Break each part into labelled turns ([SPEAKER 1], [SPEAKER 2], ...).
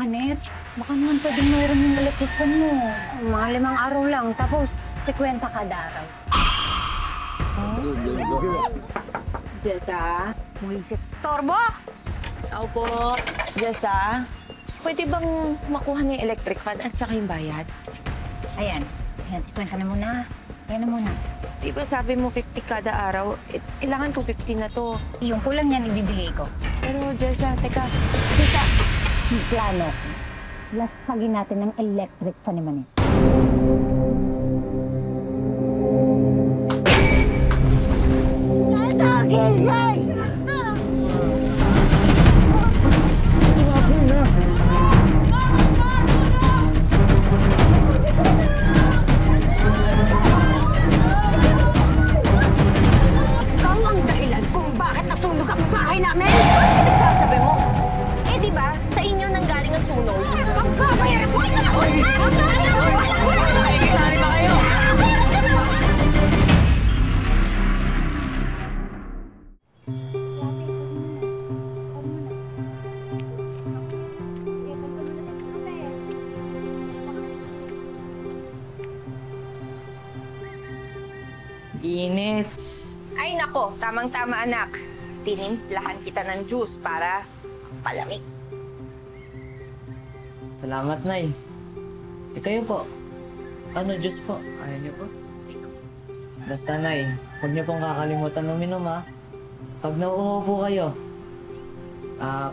[SPEAKER 1] Manet, baka naman pwedeng mayroon yung electric fan mo. Mga 5 araw lang, tapos 50 kada araw.
[SPEAKER 2] Jessa?
[SPEAKER 1] Buisit. Storbo!
[SPEAKER 2] Ako po. Jessa? Pwede bang makuha niyo yung electric fan at saka yung bayad?
[SPEAKER 1] Ayan. Ayan, 50 na muna. Ayan na muna.
[SPEAKER 2] Di ba sabi mo 50 kada araw? Kailangan 250 na to.
[SPEAKER 1] Yung kulang yan, ibibigay ko.
[SPEAKER 2] Pero Jessa, teka. Jessa!
[SPEAKER 1] Yung plano. Last pagin natin ng electric fan ni Manet.
[SPEAKER 3] Ikaw ang dahilan kung bakit natulog ang bahay namin!
[SPEAKER 2] Sasabi mo, eh di ba, sa inyo nang galing ang sunog?
[SPEAKER 3] Ang babayaran ko ito na!
[SPEAKER 2] Sali ba kayo?
[SPEAKER 4] Init.
[SPEAKER 2] Ay nako, tamang-tama anak. Tinimplahan kita ng juice para palamig.
[SPEAKER 4] Salamat, Nay. Kayo po. Ano, juice po? Ayaw niyo po? Basta, Nay, huwag niyo pong kakalimutan uminom, ha? Pag nauuhaw po kayo,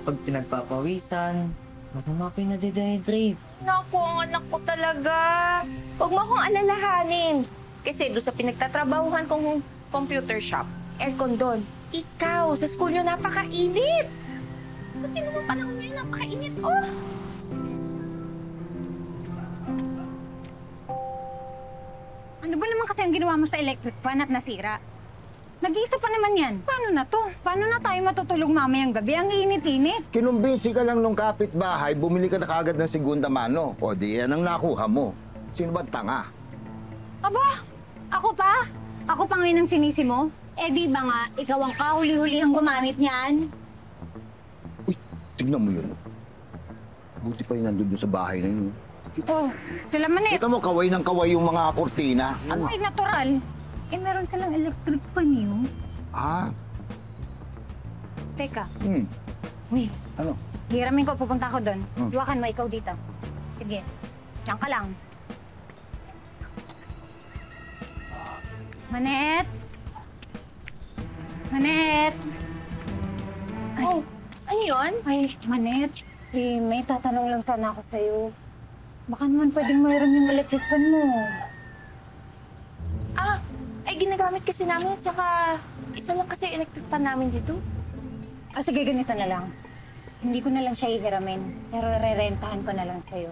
[SPEAKER 4] pag pinagpapawisan, masama po yung nade-dehydrate.
[SPEAKER 2] Naku, ang anak ko talaga. Huwag mo akong alalahanin. Kasi doon sa pinagtatrabahuhan kong computer shop, aircon doon. Ikaw, sa school nyo napakainit. Pati naman panahon ngayon, napakainit. Oh!
[SPEAKER 1] Ano ba naman kasi ang ginawa mo sa electric fan at nasira? Nag-iisa pa naman yan. Paano na to? Paano na tayo matutulog mamayang gabi? Ang init-init.
[SPEAKER 5] Kinumbinsi ka lang nung kapitbahay, bumili ka na kagad ng segunda mano. O di yan ang nakuha mo. Sino ba tanga?
[SPEAKER 1] Aba, ako pa? Ako pa ngayon ang sinisi mo? Eh di ba nga, ikaw ang kahuli-hulihang gumamit niyan?
[SPEAKER 5] Uy, tignan mo yun. Buti pa yung nandun sa bahay na yun.
[SPEAKER 1] Oh, sila Manet.
[SPEAKER 5] Kita mo, kaway ng kaway yung mga kortina.
[SPEAKER 1] Ano ay natural? Eh meron silang electric fan yun.
[SPEAKER 5] Ah,
[SPEAKER 1] Teka,
[SPEAKER 5] Uy, ano?
[SPEAKER 1] hiramin ko, pupunta ako doon.
[SPEAKER 5] Hmm.
[SPEAKER 1] Duwakan mo, ikaw dito. Sige, diyan ka lang. Manet! Manet!
[SPEAKER 2] Oh, ano yun?
[SPEAKER 1] Ay, Manet. Eh, may tatanong lang sana ako sa'yo. Baka naman pwedeng mayroon yung electric fan mo.
[SPEAKER 2] Ah, ay ginagamit kasi namin at saka isa lang kasi electric fan namin dito.
[SPEAKER 1] Ah, sige, ganito na lang. Hindi ko na lang siya ihiramin, pero re-rentahan ko na lang sa'yo.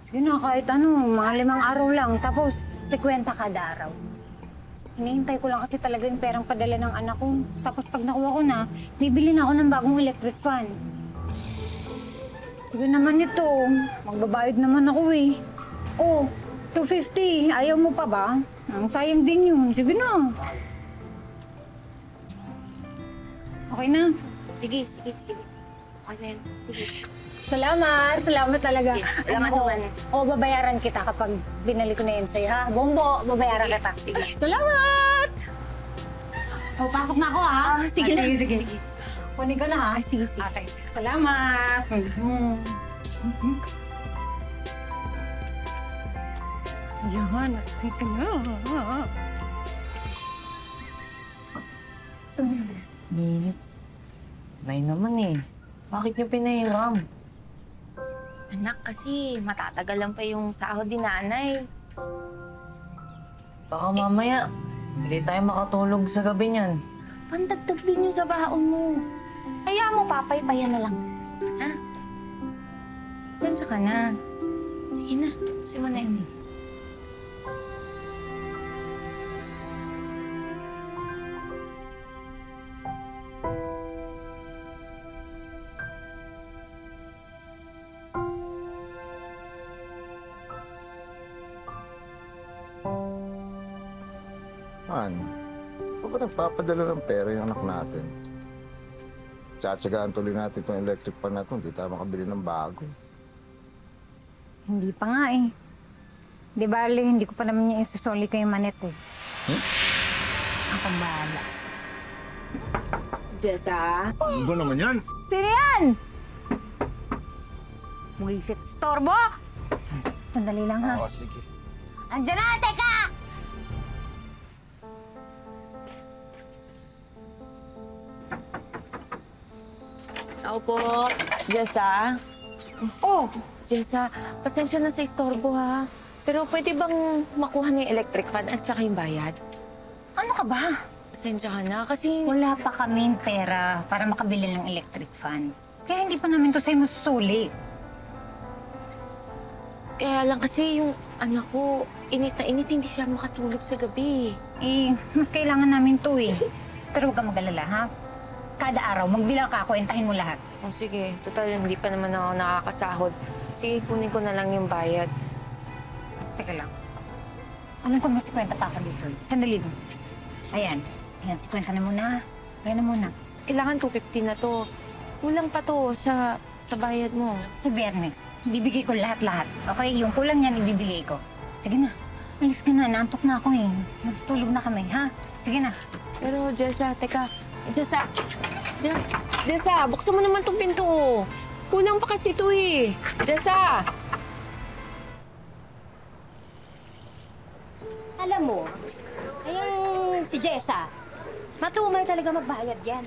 [SPEAKER 1] Sige na, kahit ano, mga 5 araw lang, tapos 50 kada araw. Hinihintay ko lang kasi talaga yung perang padala ng anak ko. Tapos pag nakuha ko na, bibili na ako ng bagong electric fan. Sige naman ito, magbabayad naman ako eh. Oh, 250, ayaw mo pa ba? Ang sayang din yun, sige na. Okay na?
[SPEAKER 2] Sige. Okay na yun. Sige.
[SPEAKER 1] Salamat talaga.
[SPEAKER 2] Yes, salamat
[SPEAKER 1] Ako,
[SPEAKER 2] naman.
[SPEAKER 1] babayaran kita kapag binalik ko na yun sa'yo, ha? Bombo, babayaran kita.
[SPEAKER 2] Sige.
[SPEAKER 1] Salamat! O, pasok na ako, ha?
[SPEAKER 2] Sige na.
[SPEAKER 1] Sige. Kunin ko na, ha?
[SPEAKER 2] Sige.
[SPEAKER 1] Okay. Salamat! Yan, nasakit ka na.
[SPEAKER 4] Init. Nay naman eh. Bakit niyo pinahiram?
[SPEAKER 2] Anak, kasi matatagalan pa yung sahod ni nanay.
[SPEAKER 4] Baka mamaya, hindi tayo makatulog sa gabi niyan.
[SPEAKER 2] Pandagdag din yung sa baon mo. Kaya mo, papay-payan na lang. Ha? Sensya ka na. Sige na, kasi mo na yun eh.
[SPEAKER 5] Man, pa ba nagpapadala ng pera yung anak natin? Tsatsagaan tuloy natin itong electric pan na ito, hindi tayo makabili ng bago.
[SPEAKER 1] Hindi pa nga eh. Di bale, hindi ko pa naman niya isusoli kay Manet eh. Ako bahala.
[SPEAKER 2] Jessa?
[SPEAKER 5] Ano ba naman yan?
[SPEAKER 1] Sino yan? Buwisit. Storbo? Sandali lang ha.
[SPEAKER 5] Oo, sige.
[SPEAKER 1] Andiyan na, teka!
[SPEAKER 2] Ako po. Jessa?
[SPEAKER 1] Oh!
[SPEAKER 2] Jessa, pasensya na sa istorbo ha. Pero pwede bang makuha na yung electric fan at saka yung bayad?
[SPEAKER 1] Ano ka ba?
[SPEAKER 2] Pasensya ka na kasi...
[SPEAKER 1] Wala pa kaming pera para makabili ng electric fan. Kaya hindi pa namin to sa'yo masusuli.
[SPEAKER 2] Kaya lang kasi yung anak ko, init na init, hindi siya makatulog sa gabi.
[SPEAKER 1] Eh, mas kailangan namin to eh. Pero huwag ka mag-alala, ha? Kada araw, magbilang ka, kwentahin mo lahat.
[SPEAKER 2] O sige, total hindi pa naman ako nakakasahod. Sige, kunin ko na lang yung bayad.
[SPEAKER 1] Teka lang. Alam ko may 50 pa ka dito. Sandali lang. Ayan. Ayan, 50 na muna. Ayan na muna.
[SPEAKER 2] Kailangan 250 na to. Kulang pa to sa bayad mo.
[SPEAKER 1] Sa Biyernes, bibigay ko lahat-lahat. Okay? Yung kulang niyan, ibibigay ko. Sige na. Alis ka na. Naantok na ako eh. Matutulog na kami, ha? Sige na.
[SPEAKER 2] Pero Jessa, teka. Jessa! Jessa, buksan mo naman tong pinto. Kulang pa kasi to eh. Jessa!
[SPEAKER 3] Alam mo, ayun si Jessa, matumay talaga magbayad yan.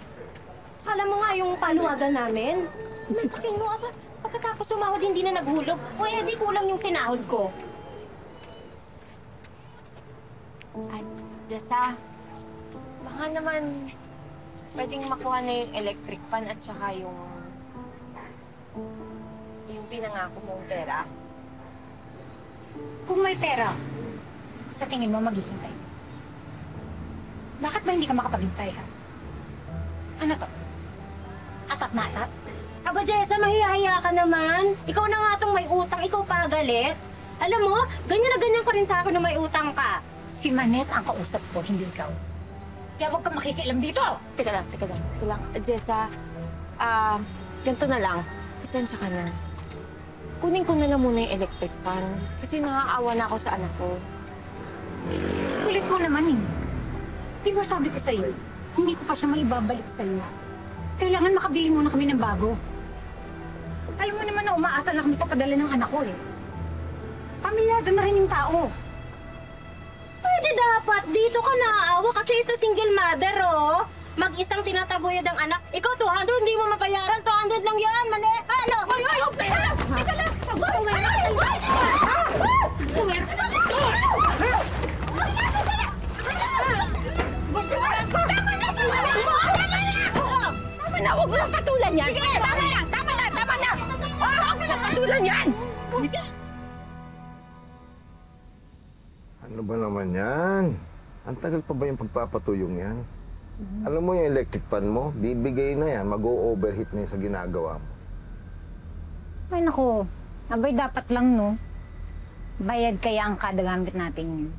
[SPEAKER 3] Alam mo nga yung paluwagan namin, nagpakin mo ako. Pagkatapos sumahod, hindi na naghulog. O di kulang yung sinahod ko.
[SPEAKER 2] At Jessa, baka naman pwedeng makuha na yung electric fan at saka yung pinangako mong pera.
[SPEAKER 1] Kung may pera, sa tingin mo maghihintay. Bakit ba hindi ka makapaghintay, ha? Ano to? Atat na atat?
[SPEAKER 3] Aba, Jessa, mahihahiya ka naman. Ikaw na nga itong may utang, ikaw pa galit. Alam mo, ganyan na ganyan ka rin sa akin na may utang ka.
[SPEAKER 1] Si Manet ang kausap ko, hindi ikaw. Kaya huwag kang makikialam dito!
[SPEAKER 2] Teka lang. Jessa, ganito na lang. Pasensya ka na. Kunin ko na lang muna yung electric fan. Kasi nakakaawa na ako sa anak ko.
[SPEAKER 1] Kulit mo naman eh. Di ba sabi ko sa'yo, hindi ko pa siya maibabalik sa'yo. Kailangan makabili muna kami ng bago. Alam mo naman na umaasa lang kami sa padala ng anak ko eh. Pamilyado na rin yung tao.
[SPEAKER 3] Pwede dapat, dito ka naaawa kasi ito single mother, oh. Mag-isang tinataguyod ang anak. Ikaw, 200, hindi mo mabayaran. 200 lang yan, mane. Ano? Ay, teka lang! Teka lang!
[SPEAKER 2] Tama na, huwag mo lang patulan yan! Sige, tama na! Huwag mo lang patulan yan!
[SPEAKER 5] Ano ba naman yan? Ang tagal pa ba yung pagpapatuyong yan? Alam mo yung electric fan mo, bibigay na yan, mag-o-overheat na yan sa ginagawa mo.
[SPEAKER 1] Ay nako, abay dapat lang no. Bayad kaya ang kada gamit natin yun.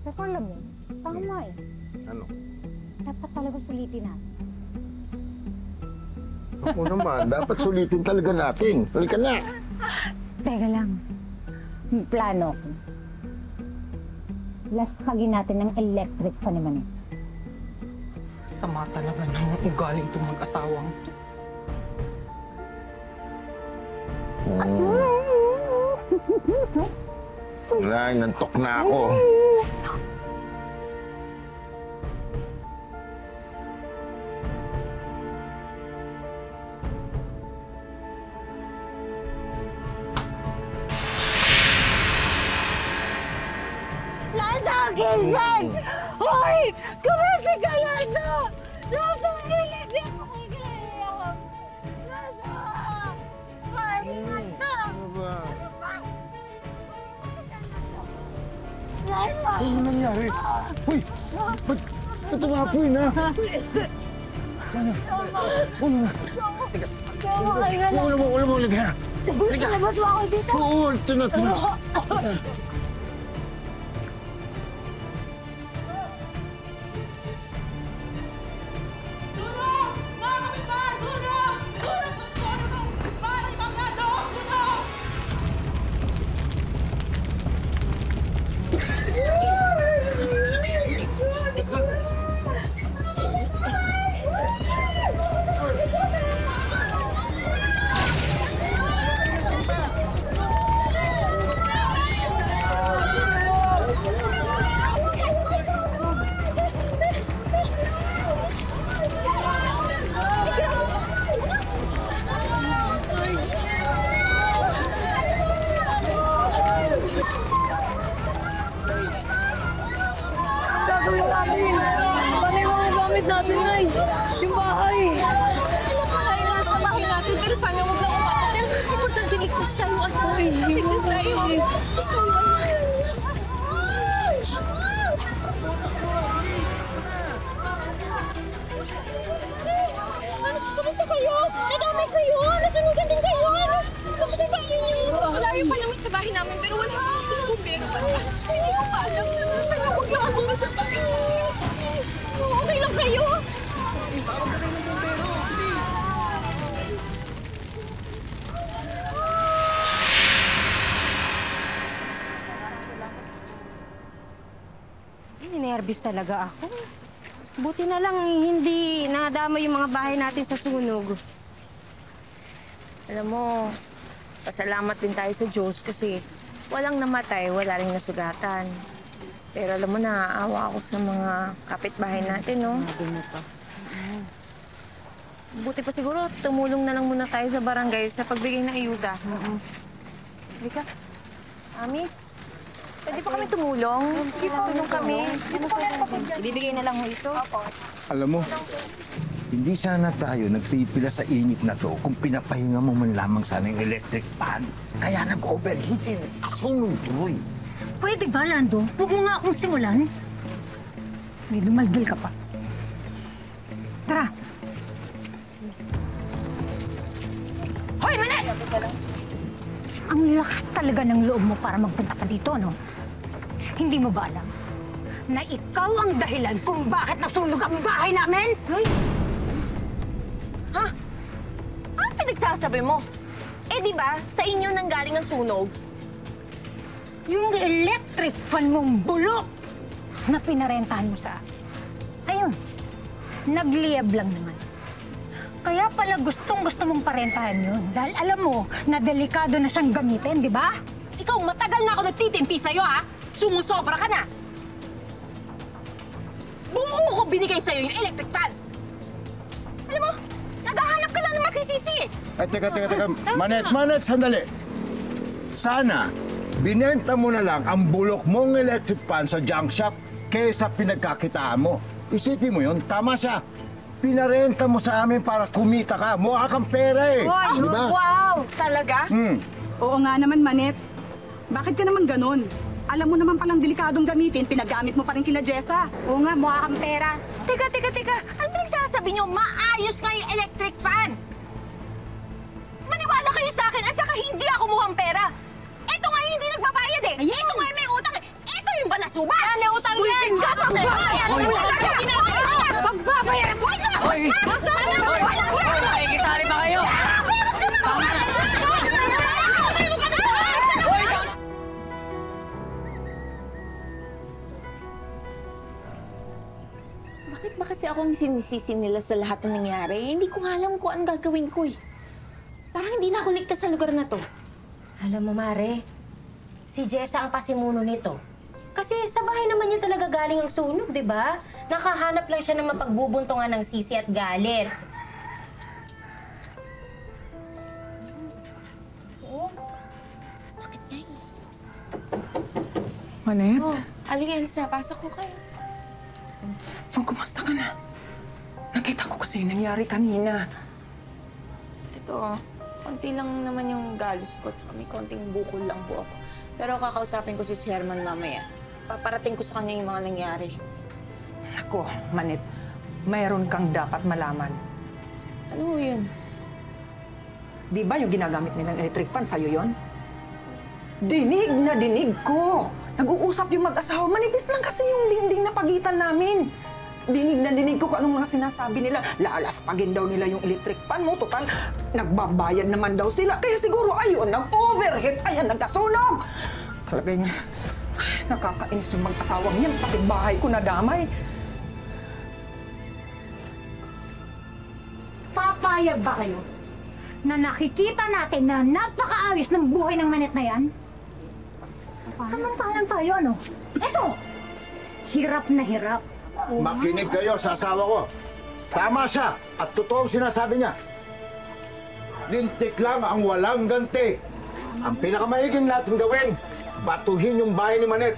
[SPEAKER 1] Pero alam mo, tama eh.
[SPEAKER 5] Ano?
[SPEAKER 1] Dapat talaga sulitin natin.
[SPEAKER 5] Ako naman, dapat sulitin talaga natin. Halika na!
[SPEAKER 1] Teka lang. May plano ko. Last pagin natin ng electric fan ni Manet.
[SPEAKER 6] Sama talaga ng ugaling itong mag-asawang to.
[SPEAKER 5] Wala, nantok na ako.
[SPEAKER 3] Lando, gising! Hoy! Kumising ka, Lando! Lando, ilig niya ako kaya. Lando! Hoy, Lando! Lando!
[SPEAKER 5] Ano nangyari? Uy! Ba't tumapoy na? Ulo mo, halika.
[SPEAKER 3] Labas mo ako dito!
[SPEAKER 5] Oo, ito na.
[SPEAKER 6] gamit natin, Nay. Yung bahay. Bahay na sa bahay natin, pero sana huwag lang umapatil. Importante, ligtas tayo, ano. Ligtas tayo. Ligtas tayo, ano. Kamusta kayo? Nadamay kayo? Nasunugan din kayo? Kamusta tayo niyo? Malayo pa naman sa bahay namin, pero wala pa kasi bumbero pa. Hindi ko pa alam. Sana huwag lang ako sa bahay. Okay lang kayo?
[SPEAKER 3] Ninervous talaga ako. Buti na lang hindi nadama yung mga bahay natin sa sunog.
[SPEAKER 2] Alam mo, pasalamat din tayo sa Diyos kasi walang namatay, wala rin nasugatan. Pero alam mo, naaawa ako sa mga kapitbahay natin, no? Buti pa siguro, tumulong na lang muna tayo sa barangay sa pagbigay ng ayuda. Halika. Amis, pwede pa kami tumulong? Sige po, tulong kami.
[SPEAKER 3] Ibibigay na lang mo ito.
[SPEAKER 5] Alam mo, hindi sana tayo nagpipila sa init na to kung pinapahinga mo man lamang sana yung electric fan. Kaya nag-overheat eh. Sunog tuloy.
[SPEAKER 1] Pwede ba, Lando? Huwag mo nga akong simulan. May lumaldil ka pa. Tara. Hoy, Manet! Ang lakas talaga ng loob mo para magpunta ka dito, no? Hindi mo ba alam na ikaw ang dahilan kung bakit nasunog ang bahay namin? Hoy!
[SPEAKER 2] Ha? Ano pinagsasabi mo? Eh, di ba, sa inyo nang galing ang sunog?
[SPEAKER 1] Yung electric fan mong bulok na pinarentahan mo sa akin. Ayun, nagliyab lang naman. Kaya pala gustong-gusto mong parentahan yun. Dahil alam mo na delikado na siyang gamitin, di ba?
[SPEAKER 2] Ikaw, matagal na ako nagtitimpi sa'yo, ha? Sumusobra ka na! Buo ko binigay sa'yo yung electric fan! Alam mo, naghahanap ka lang ng masisisi eh!
[SPEAKER 5] Ay, teka. Manet, sandali. Sana, binenta mo na lang ang bulok mong electric fan sa junk shop kaysa pinagkakitaan mo. Isipin mo yun, tama siya. Pinarenta mo sa amin para kumita ka. Mukha kang pera eh.
[SPEAKER 2] Di ba? Wow! Talaga?
[SPEAKER 7] Oo nga naman, Manet. Bakit ka naman ganun? Alam mo naman palang delikadong gamitin, pinagamit mo pa rin kila Jessa.
[SPEAKER 1] Oo nga, mukha kang pera.
[SPEAKER 2] Teka. Ano pinagsasabi niyo? Maayos nga yung electric fan! Maniwala kayo sa akin at saka hindi ako mukhang pera. Ito nga yung hindi nagbabayad eh. Ito nga yung may utang eh. Ito yung balasubas. May utang yan! Pagbabayaran mo lang! Pagbabayaran mo!
[SPEAKER 4] Nakikisali ba kayo? Tama na!
[SPEAKER 2] Bakit ba kasi akong sinisisi nila sa lahat ng nangyari? Hindi ko nga alam kung anong gagawin ko eh. Parang hindi na ako ligtas sa lugar na to.
[SPEAKER 3] Alam mo, Mare, si Jessa ang pasimuno nito. Kasi sa bahay naman niya talaga galing ang sunog, di ba? Nakahanap lang siya ng mapagbubuntungan ng sisi at galit.
[SPEAKER 2] Oo. Sakit nga eh.
[SPEAKER 6] Manet,
[SPEAKER 2] Oh, Aling Elsa, pasok ko kayo.
[SPEAKER 6] kumusta ka na? Nakita ko kasi yung nangyari kanina.
[SPEAKER 2] Ito, konti lang naman yung galos ko, tsaka may konting bukol lang po ako. Pero kakausapin ko si Chairman mamaya. Paparating ko sa kanya yung mga nangyari.
[SPEAKER 6] Ako, Manet, mayroon kang dapat malaman.
[SPEAKER 2] Ano ho yun?
[SPEAKER 6] Di ba yung ginagamit nilang electric fan sa'yo yon? Dinig na dinig ko! Nag-uusap yung mag-asawa. Manipis lang kasi yung dingding na pagitan namin. Dinig na dinig ko kung anong mga sinasabi nila. Lalaspagin daw nila yung electric fan mo. Total, nagbabayad naman daw sila. Kaya siguro, ayun, nag-overheat. Ayan, nagkasunog. Talagang nakakainis yung mag-asawang yan. Pati bahay ko nadamay.
[SPEAKER 1] Papayag ba kayo na nakikita natin na napakaayos ng buhay ng Manet na yan? Samantalang tayo, ano? Eto! Hirap na hirap.
[SPEAKER 5] Makinig kayo sa asawa ko. Tama siya at totoong sinasabi niya. Lintik lang ang walang ganti. Ang pinakamaiging natin gawin, batuhin yung bahay ni Manet.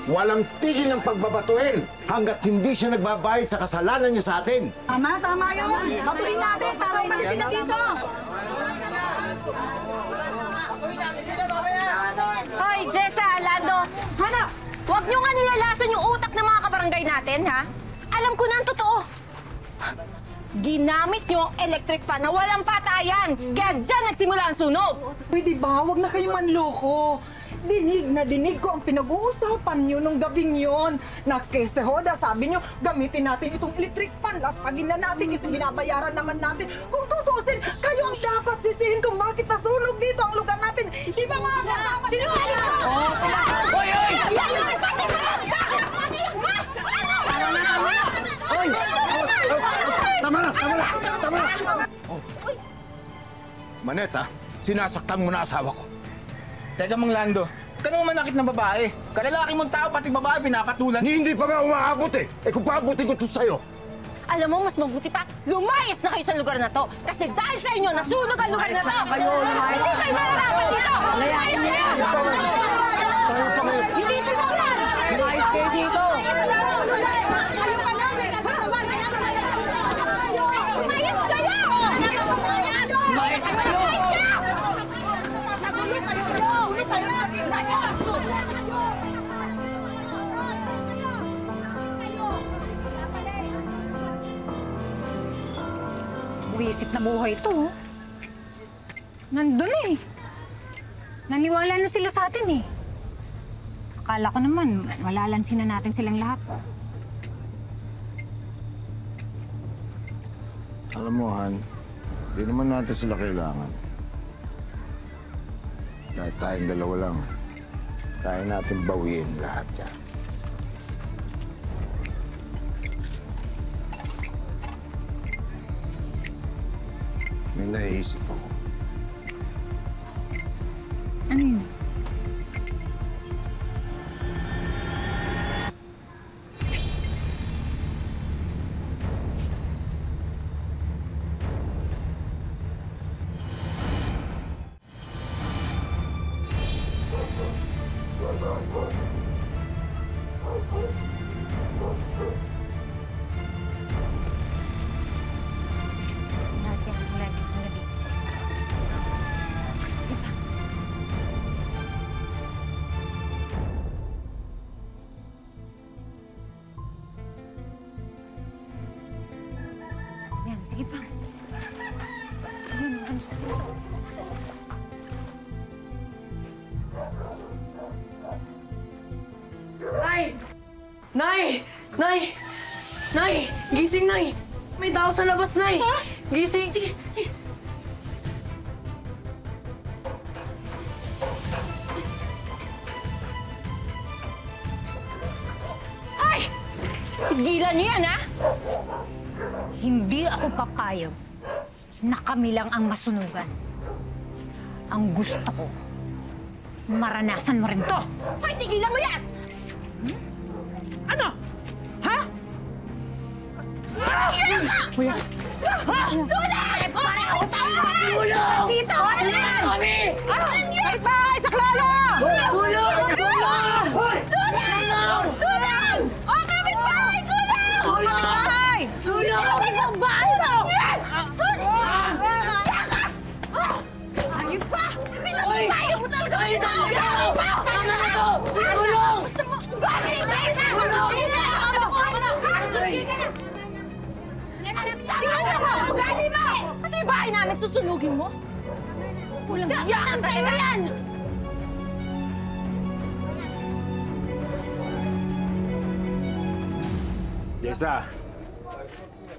[SPEAKER 5] walang tigil ng pagbabatuhin hanggat hindi siya nagbabayad sa kasalanan niya sa atin.
[SPEAKER 7] Tama yun. Batuhin natin para umalis sila dito.
[SPEAKER 2] Hoy, Jessa, Lando! Hanap! Huwag niyo nga nilalasan yung utak ng mga kabarangay natin, ha? Alam ko na ang totoo. Ginamit niyo ang electric fan na walang patayan. Kaya dyan nagsimula ang sunog.
[SPEAKER 6] Pwede ba? Huwag na kayong manloko. Dinig na dinig ko ang pinag-uusapan nyo nung gabing yon. Na kese hoda, sabi nyo, gamitin natin itong electric fan. Laspagin na natin kasi binabayaran naman natin. Kung tutusin, kayo ang dapat sisihin kung bakit nasunog dito ang lugar natin. Di ba mga kasama? Sinungaling ko!
[SPEAKER 4] Oo, sila! Hoy, hoy! Hoy!
[SPEAKER 5] Tama na! Maneta, sinasaktan mo na asawa ko.
[SPEAKER 8] Teka, Mang Lando, ka naman manakit na babae. Kalalaki mong tao, pati babae, pinapatulan.
[SPEAKER 5] Hindi pa nga umaabot eh. Kung paabutin ko ito sa'yo.
[SPEAKER 2] Alam mo, mas mabuti pa, lumayas na kayo sa lugar na to. Kasi dahil sa inyo, nasunog ang lugar na to. Hindi kayo mararapat dito. Lumayas kayo! Hindi ito naman!
[SPEAKER 4] Lumayas kayo dito!
[SPEAKER 2] Lumayas kayo!
[SPEAKER 4] Lumayas kayo!
[SPEAKER 1] Buwisit na buhay ito. Nandun eh. Naniwala na sila sa atin eh. Akala ko naman, malalansin na natin silang lahat.
[SPEAKER 5] Alam mo, Han, di naman natin sila kailangan. Kahit tayong dalawa lang, kaya natin bawiin lahat yan. May naiisip ako.
[SPEAKER 1] Ano yun? Lahat yan, lahat hanggang dito. Sige pa. Yan, sige pa. Yan, ano sa dito?
[SPEAKER 9] Nay! Nay! Nay! Gising, Nay! May tao sa labas, Nay! Gising! Sige, sige.
[SPEAKER 2] Ay! Tigilan niyo yan, ha?
[SPEAKER 1] Hindi ako papayag na kami lang ang masunugan. Ang gusto ko, maranasan mo rin to.
[SPEAKER 2] Hoy, tigilan mo yan!
[SPEAKER 7] Ano? Ha?
[SPEAKER 2] Tulong! Pareho tayo! Tulong! Dito! Tulong!
[SPEAKER 9] Kami!
[SPEAKER 2] Bakit ba? Isaklalo!
[SPEAKER 9] Tulong! Tulong!
[SPEAKER 2] Tulong! Tulong! O, kapitbahay! Tulong! Kapitbahay!
[SPEAKER 9] Tulong!
[SPEAKER 2] Kapitbahay mo! Tulong! Ayun pa! Pinagtayo mo talaga! Pinagtayo mo!
[SPEAKER 9] Tama na to! Tulong!
[SPEAKER 2] Ugali! Tulong! Tingnan mo! Ugali mo! Ito yung bahay namin, susunugin mo? Walang yan sa'yo yan!
[SPEAKER 10] Jessa,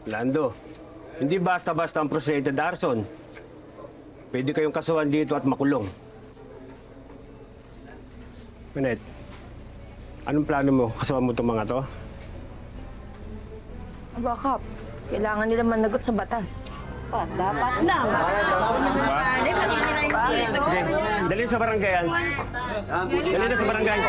[SPEAKER 10] Lando, hindi basta-basta ang frustrated arson. Pwede kayong kasuhan dito at makulong. Manet, anong plano mo? Kasuhan mo itong mga to?
[SPEAKER 2] Bakap, kailangan nila managot sa batas.
[SPEAKER 3] Dapat lang.
[SPEAKER 10] Sige, dali sa barangayan. Dali na sa barangay.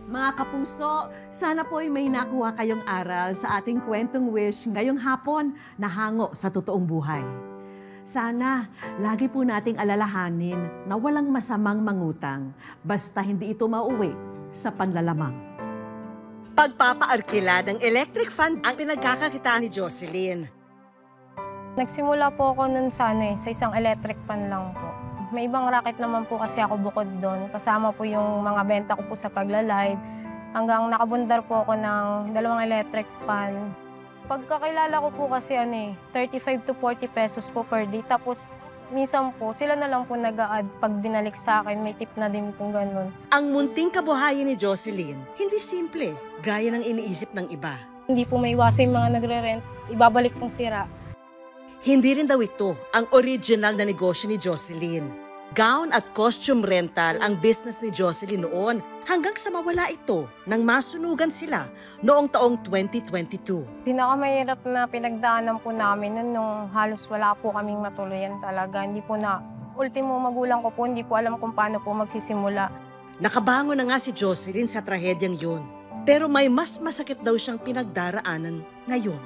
[SPEAKER 1] Mga
[SPEAKER 11] kapuso, sana po'y may nakuha kayong aral sa ating kwentong wish ngayong hapon na hango sa totoong buhay. Sana, lagi po nating alalahanin na walang masamang mangutang basta hindi ito mauwi sa panlalamang.
[SPEAKER 12] Pagpapaarkila ng electric fan ang pinagkakakitaan ni Jocelyn.
[SPEAKER 2] Nagsimula po ako nun sa isang electric pan lang po. May ibang racket naman po kasi ako bukod doon. Kasama po yung mga benta ko po sa pagla-live. Hanggang nakabundar po ako ng 2 electric pan. Pagkakilala ko po kasi 35 to 40 pesos po per day. Tapos minsan po, sila na lang po nag-a-add pag binalik sa akin. May tip na din po ganun.
[SPEAKER 12] Ang munting kabuhayan ni Jocelyn, hindi simple, gaya ng iniisip ng iba.
[SPEAKER 2] Hindi po may iwasan yung mga nagre-rent. Ibabalik pong sira.
[SPEAKER 12] Hindi rin daw ito ang original na negosyo ni Jocelyn. Gown at costume rental ang business ni Jocelyn noon hanggang sa mawala ito nang masunugan sila noong taong 2022.
[SPEAKER 2] Pinakamahirap na pinagdaanan po namin nun nung halos wala po kaming matuluyan talaga. Hindi po na, ultimo magulang ko po, hindi po alam kung paano po magsisimula.
[SPEAKER 12] Nakabangon na nga si Jocelyn sa trahedyang yun. Pero may mas masakit daw siyang pinagdaraanan ngayon.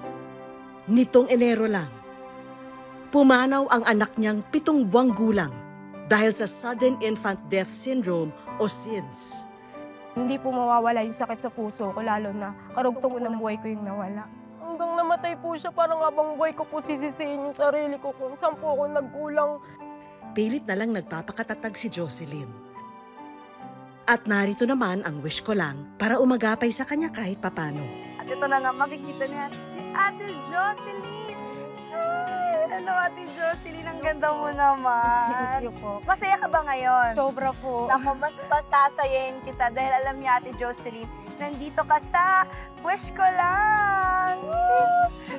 [SPEAKER 12] Nitong Enero lang, pumanaw ang anak niyang 7 buwang gulang dahil sa Sudden Infant Death Syndrome o SIDS.
[SPEAKER 2] Hindi po mawawala yung sakit sa puso ko, lalo na karugtong ng buhay ko yung nawala. Hanggang namatay po siya, parang habang buhay ko po sisisihin yung sarili ko kung saan po ako nagkulang.
[SPEAKER 12] Pilit na lang nagpapakatatag si Jocelyn. At narito naman ang wish ko lang para umagapay sa kanya kahit papano.
[SPEAKER 13] At ito na nga, makikita niya si Ate Jocelyn. Hello, Ate Jocelyn. Ang ganda mo naman.
[SPEAKER 2] Thank you po.
[SPEAKER 13] Masaya ka ba ngayon?
[SPEAKER 2] Sobra po.
[SPEAKER 13] Naku, mas pasasayahin kita dahil alam niya, Ate Jocelyn, nandito ka sa Wish Ko Lang.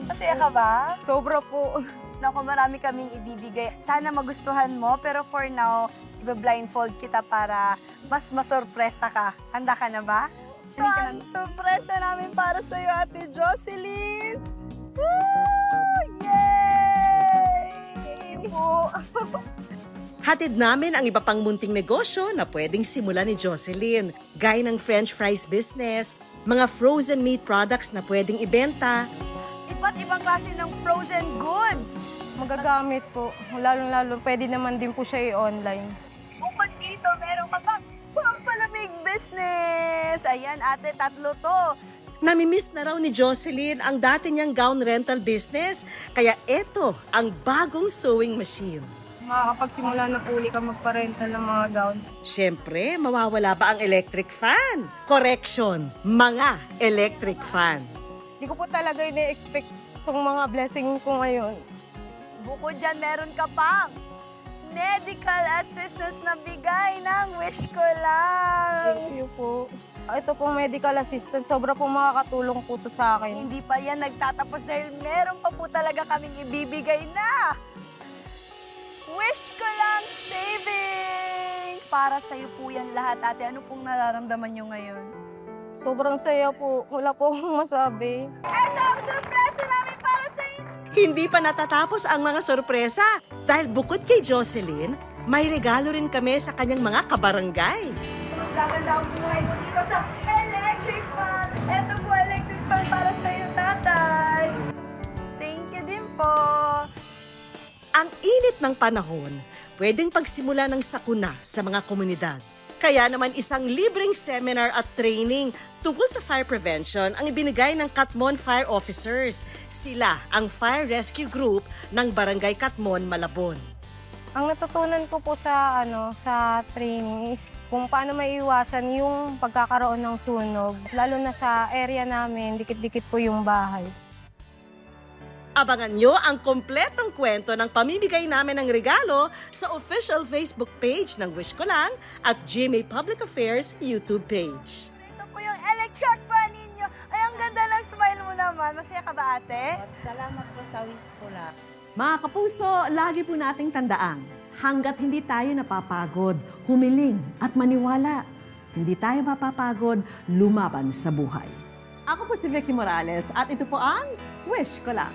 [SPEAKER 13] Masaya ka ba?
[SPEAKER 2] Sobra po.
[SPEAKER 13] Naku, marami kaming ibibigay. Sana magustuhan mo, pero for now, iba-blindfold kita para mas masorpresa ka. Handa ka na ba? Ang sorpresa namin para sa'yo, Ate Jocelyn.
[SPEAKER 12] Hatid namin ang iba pang munting negosyo na pwedeng simulan ni Jocelyn, gaya ng French fries business, mga frozen meat products na pwedeng ibenta.
[SPEAKER 13] Iba't ibang klase ng frozen goods.
[SPEAKER 2] Magagamit po. Lalo-lalo, pwede naman din po siya i-online.
[SPEAKER 13] Bukod dito, meron ka pa pampalamig business. Ayan, ate, 3 to.
[SPEAKER 12] Namimiss na raw ni Jocelyn ang dati niyang gown rental business, kaya eto ang bagong sewing machine.
[SPEAKER 2] Makakapagsimula na po ulit ka magparenta ng mga gown.
[SPEAKER 12] Siyempre, mawawala ba ang electric fan? Correction, mga electric fan.
[SPEAKER 2] Hindi ko po talaga ina-expect itong mga blessing ko ngayon.
[SPEAKER 13] Bukod dyan, meron ka pang medical assistance na bigay ng Wish Ko Lang.
[SPEAKER 2] Thank you po. Ito pong medical assistance, sobra po makakatulong po to sa akin.
[SPEAKER 13] Hindi pa yan nagtatapos dahil meron pa po talaga kaming ibibigay na Wish Ko Lang savings! Para sa'yo po yan lahat, ate. Ano pong nararamdaman nyo ngayon?
[SPEAKER 2] Sobrang saya po. Wala po akong masabi.
[SPEAKER 13] Ito ang surpresa namin para sa inyo!
[SPEAKER 12] Hindi pa natatapos ang mga sorpresa dahil bukod kay Jocelyn, may regalo rin kami sa kanyang mga kabarangay.
[SPEAKER 13] Mas gaganda ang buhay mo dito sa electric fan. Ito po, electric fan para sa iyo, tatay. Thank you din po.
[SPEAKER 12] Ang init ng panahon, pwedeng pagsimula ng sakuna sa mga komunidad. Kaya naman isang libreng seminar at training tungkol sa fire prevention ang ibinigay ng Katmon Fire Officers. Sila ang fire rescue group ng Barangay Katmon, Malabon.
[SPEAKER 2] Ang natutunan ko po sa training is kung paano maiiwasan yung pagkakaroon ng sunog. Lalo na sa area namin, dikit-dikit po yung bahay.
[SPEAKER 12] Abangan nyo ang kompletong kwento ng pamimigay namin ng regalo sa official Facebook page ng Wish Ko Lang at GMA Public Affairs YouTube page.
[SPEAKER 13] Ito po yung electric fan ninyo. Ay, ang ganda ng smile mo naman. Masaya ka ba, ate?
[SPEAKER 11] Salamat po sa Wish Ko Lang. Mga kapuso, lagi po nating tandaan, hanggat hindi tayo napapagod, humiling at maniwala, hindi tayo mapapagod lumaban sa buhay. Ako po si Vicky Morales at ito po ang Wish Ko Lang.